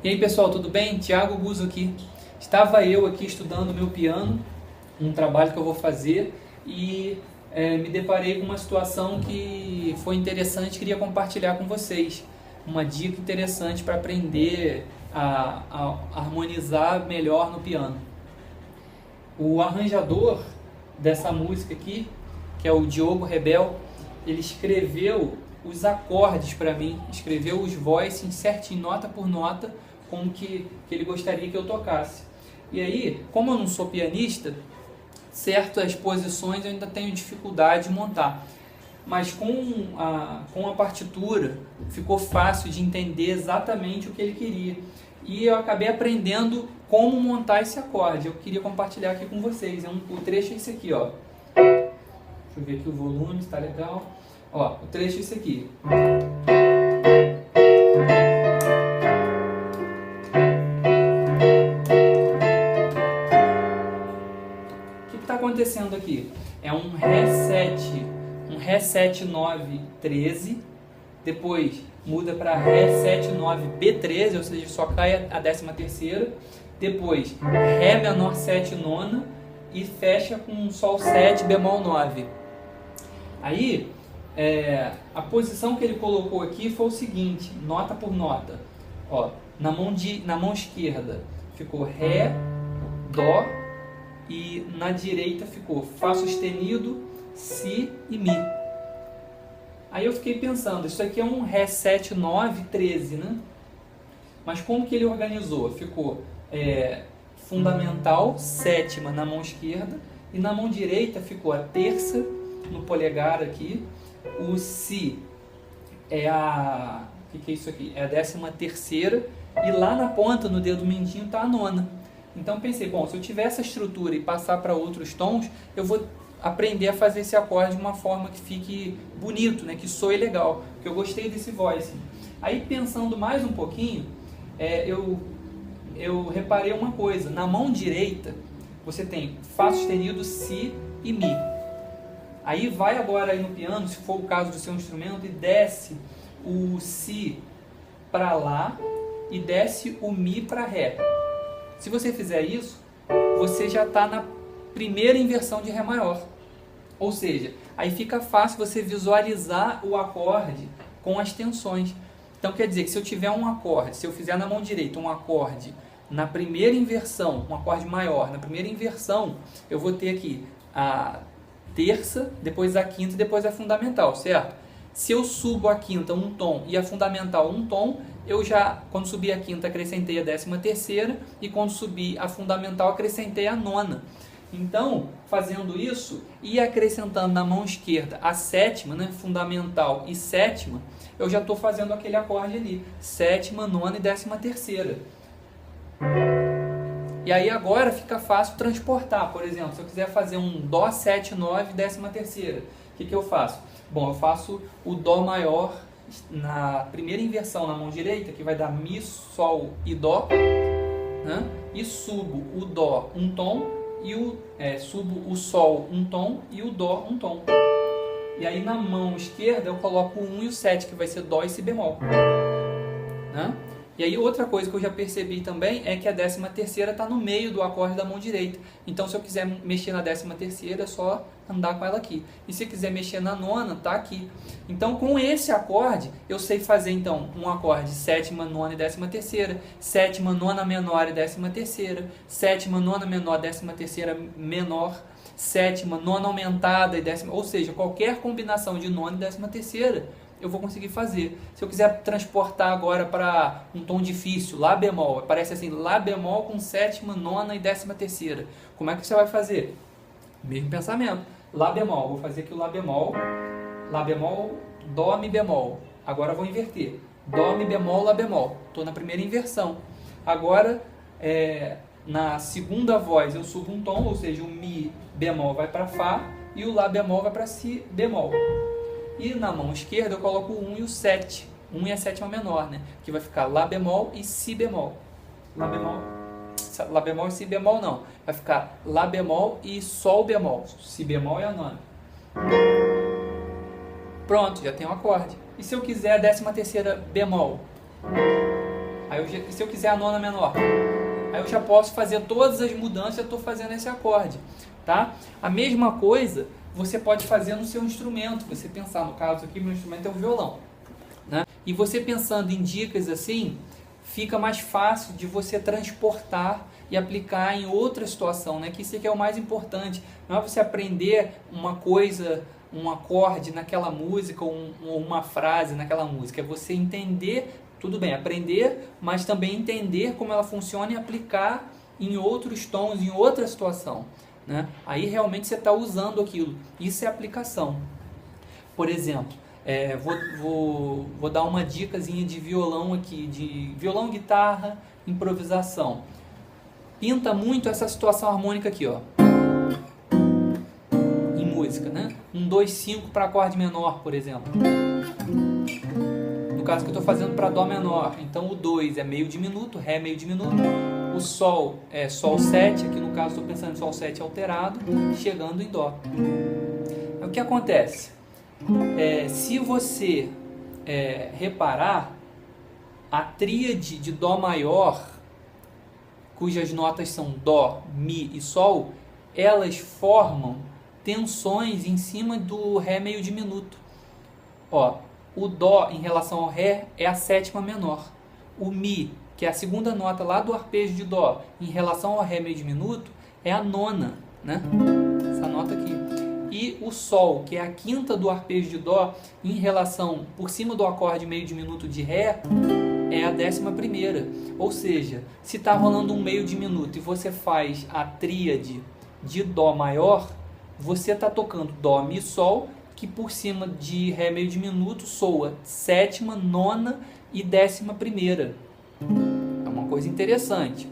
E aí pessoal, tudo bem? Thiago Guzzo aqui. Estava eu aqui estudando meu piano, um trabalho que eu vou fazer, e me deparei com uma situação que foi interessante e queria compartilhar com vocês. Uma dica interessante para aprender a harmonizar melhor no piano. O arranjador dessa música aqui, que é o Diogo Rebel, ele escreveu os acordes para mim, escreveu os voicings certinho, nota por nota, como que ele gostaria que eu tocasse. E aí, como eu não sou pianista, certas posições eu ainda tenho dificuldade de montar. Mas com a partitura ficou fácil de entender exatamente o que ele queria. E eu acabei aprendendo como montar esse acorde. Eu queria compartilhar aqui com vocês. O trecho é esse aqui, ó. Deixa eu ver aqui o volume, está legal. Ó, o trecho é esse aqui. O que está acontecendo aqui? É um Ré7 9 13, depois muda para Ré7 9 B13, ou seja, só cai a 13ª, depois Ré menor 7 nona e fecha com Sol 7 bemol 9. Aí, a posição que ele colocou aqui foi o seguinte, nota por nota. Ó, na mão esquerda ficou Ré, Dó, e na direita ficou Fá sustenido, Si e Mi. Aí eu fiquei pensando, isso aqui é um Ré7 9 13, né? Mas como que ele organizou? Ficou fundamental, sétima na mão esquerda, e na mão direita ficou a terça no polegar aqui, o Si é a... o que é isso aqui? É a 13ª, e lá na ponta, no dedo mindinho, está a nona. Então pensei, bom, se eu tiver essa estrutura e passar para outros tons, eu vou aprender a fazer esse acorde de uma forma que fique bonito, né? Que soe legal, porque eu gostei desse voice. Aí pensando mais um pouquinho, eu reparei uma coisa, na mão direita você tem Fá sustenido, Si e Mi. Aí vai agora aí no piano, se for o caso do seu instrumento, e desce o Si para Lá e desce o Mi para Ré. Se você fizer isso, você já está na primeira inversão de Ré maior. Ou seja, aí fica fácil você visualizar o acorde com as tensões. Então quer dizer que se eu tiver um acorde, se eu fizer na mão direita um acorde na primeira inversão, um acorde maior, na primeira inversão, eu vou ter aqui a terça, depois a quinta e depois a fundamental, certo? Se eu subo a quinta um tom e a fundamental um tom, eu já, quando subir a quinta, acrescentei a 13ª e quando subir a fundamental, acrescentei a nona. Então, fazendo isso e acrescentando na mão esquerda a sétima, né, fundamental e sétima, eu já estou fazendo aquele acorde ali, sétima, nona e 13ª. E aí agora fica fácil transportar. Por exemplo, se eu quiser fazer um Dó 7 9 13ª, o que eu faço? Bom, eu faço o Dó maior na primeira inversão na mão direita, que vai dar Mi, Sol e Dó, né? E subo o Dó um tom, e subo o Sol um tom e o Dó um tom. E aí na mão esquerda eu coloco o 1 e o 7, que vai ser Dó e Si bemol, né? E aí outra coisa que eu já percebi também é que a 13ª está no meio do acorde da mão direita. Então se eu quiser mexer na 13ª é só andar com ela aqui. E se quiser mexer na nona, está aqui. Então com esse acorde eu sei fazer então um acorde sétima, nona e 13ª, sétima, nona menor e 13ª, sétima, nona menor, 13ª menor, sétima, nona aumentada e décima, ou seja, qualquer combinação de nona e 13ª eu vou conseguir fazer. Se eu quiser transportar agora para um tom difícil, Lá bemol, aparece assim, Lá bemol com sétima, nona e 13ª. Como é que você vai fazer? Mesmo pensamento. Lá bemol, vou fazer aqui o Lá bemol, Dó, Mi bemol. Agora eu vou inverter. Dó, Mi bemol, Lá bemol. Estou na primeira inversão. Agora, na segunda voz eu subo um tom, ou seja, o Mi bemol vai para Fá e o Lá bemol vai para Si bemol. E na mão esquerda eu coloco o 1 e o 7. 1 é a sétima menor, né? Que vai ficar Lá bemol e Si bemol. Lá bemol e Si bemol não. Vai ficar Lá bemol e Sol bemol. Si bemol é a nona. Pronto, já tem um acorde. E se eu quiser a 13ª bemol? Aí Se eu quiser a nona menor, aí eu já posso fazer todas as mudanças, eu estou fazendo esse acorde, tá? A mesma coisa você pode fazer no seu instrumento. Você pensar, no caso aqui, meu instrumento é o violão, né? E você pensando em dicas assim, fica mais fácil de você transportar e aplicar em outra situação, né? Que isso aqui é o mais importante. Não é você aprender uma coisa, um acorde naquela música ou uma frase naquela música. É você entender, tudo bem, aprender, mas também entender como ela funciona e aplicar em outros tons, em outra situação, né? Aí realmente você está usando aquilo. Isso é aplicação. Por exemplo, vou dar uma dicasinha de violão aqui, de violão, guitarra, improvisação. Pinta muito essa situação harmônica aqui, ó, em música, né? 1, 2, 5 para acorde menor, por exemplo. No caso que eu estou fazendo para dó menor, então o 2 é meio diminuto, ré meio diminuto, o sol é sol 7, aqui no caso estou pensando em sol 7 alterado, chegando em dó. O que acontece? Se você reparar, a tríade de dó maior, cujas notas são dó, mi e sol, elas formam tensões em cima do ré meio diminuto. Ó, o dó em relação ao ré é a sétima menor. O mi, que é a segunda nota lá do arpejo de dó, em relação ao ré meio diminuto, é a nona, né? Essa nota aqui. E o sol, que é a quinta do arpejo de dó, em relação por cima do acorde meio diminuto de ré, é a 11ª. Ou seja, se está rolando um meio diminuto e você faz a tríade de dó maior, você está tocando dó, mi, sol, que por cima de ré meio diminuto soa sétima, nona e 11ª. É uma coisa interessante.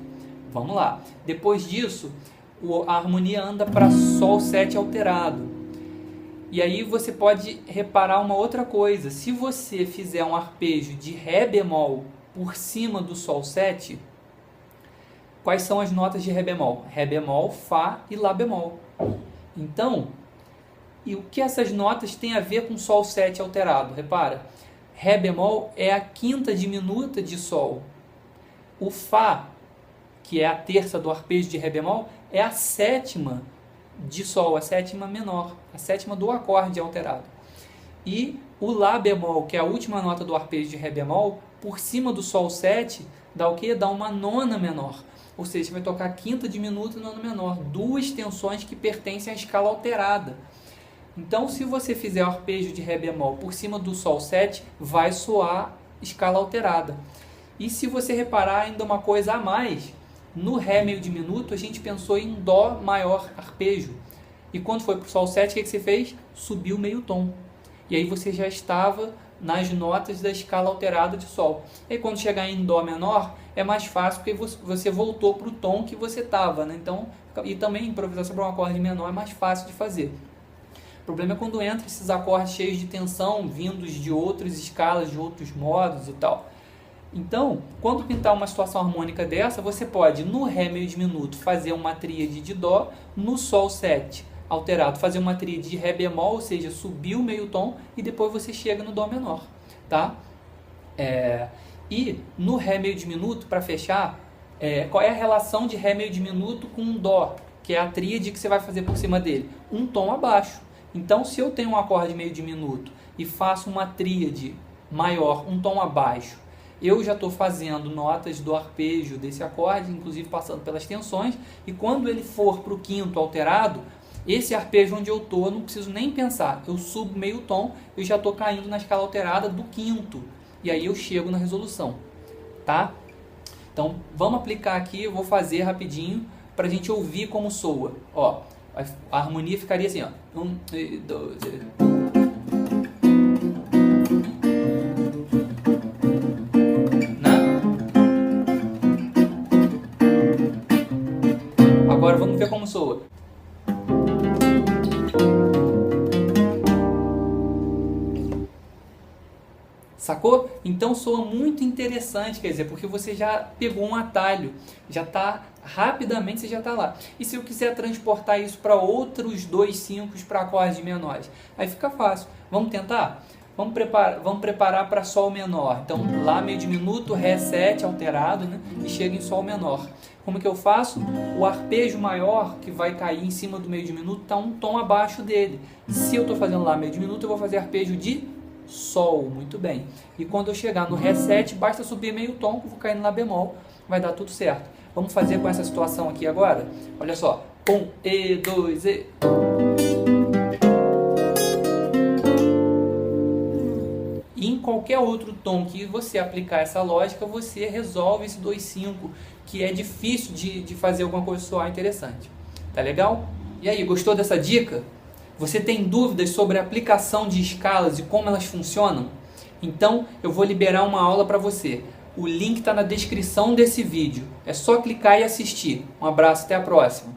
Vamos lá. Depois disso, a harmonia anda para sol 7 alterado. E aí você pode reparar uma outra coisa. Se você fizer um arpejo de ré bemol por cima do sol 7, quais são as notas de ré bemol? Ré bemol, fá e lá bemol. Então, e o que essas notas têm a ver com sol 7 alterado? Repara, ré bemol é a quinta diminuta de sol. O fá, que é a terça do arpejo de ré bemol, é a sétima de sol, a sétima menor, a sétima do acorde alterado. E o lá bemol, que é a última nota do arpejo de ré bemol, por cima do sol 7, dá o quê? Dá uma nona menor. Ou seja, você vai tocar quinta diminuta e nona menor, duas tensões que pertencem à escala alterada. Então, se você fizer o arpejo de ré bemol por cima do sol 7, vai soar escala alterada. E se você reparar ainda uma coisa a mais, no ré meio diminuto a gente pensou em dó maior arpejo. E quando foi para o sol 7, o que você fez? Subiu meio tom. E aí você já estava nas notas da escala alterada de sol. E aí, quando chegar em dó menor, é mais fácil porque você voltou para o tom que você estava, né? Então, e também improvisação para um acorde menor é mais fácil de fazer. O problema é quando entra esses acordes cheios de tensão, vindos de outras escalas, de outros modos e tal. Então, quando pintar uma situação harmônica dessa, você pode, no ré meio diminuto, fazer uma tríade de dó, no sol 7 alterado, fazer uma tríade de ré bemol, ou seja, subir o meio tom, e depois você chega no dó menor, tá? E no ré meio diminuto, para fechar, qual é a relação de ré meio diminuto com dó, que é a tríade que você vai fazer por cima dele? Um tom abaixo. Então, se eu tenho um acorde meio diminuto e faço uma tríade maior, um tom abaixo, eu já estou fazendo notas do arpejo desse acorde, inclusive passando pelas tensões, e quando ele for para o quinto alterado, esse arpejo onde eu estou, não preciso nem pensar, eu subo meio tom, eu já estou caindo na escala alterada do quinto, e aí eu chego na resolução, tá? Então, vamos aplicar aqui, eu vou fazer rapidinho, para a gente ouvir como soa. Ó, a harmonia ficaria assim, ó. 1, 2, 3. Agora vamos ver como soa. Sacou? Então soa muito interessante, quer dizer, porque você já pegou um atalho, já está rapidamente, você já está lá. E se eu quiser transportar isso para outros 2 5 para acordes menores, aí fica fácil. Vamos tentar? Vamos preparar para Sol menor. Então, Lá meio diminuto, Ré 7 alterado, né? E chega em Sol menor. Como que eu faço? O arpejo maior que vai cair em cima do meio diminuto está um tom abaixo dele. Se eu estou fazendo Lá meio diminuto, eu vou fazer arpejo de Sol. Muito bem. E quando eu chegar no Ré 7, basta subir meio tom, que eu vou cair no Lá bemol. Vai dar tudo certo. Vamos fazer com essa situação aqui agora? Olha só. 1, E, 2, E. E em qualquer outro tom que você aplicar essa lógica, você resolve esse 2,5, que é difícil de fazer alguma coisa soar interessante. Tá legal? E aí, gostou dessa dica? Você tem dúvidas sobre a aplicação de escalas e como elas funcionam? Então, eu vou liberar uma aula para você. O link está na descrição desse vídeo. É só clicar e assistir. Um abraço, até a próxima.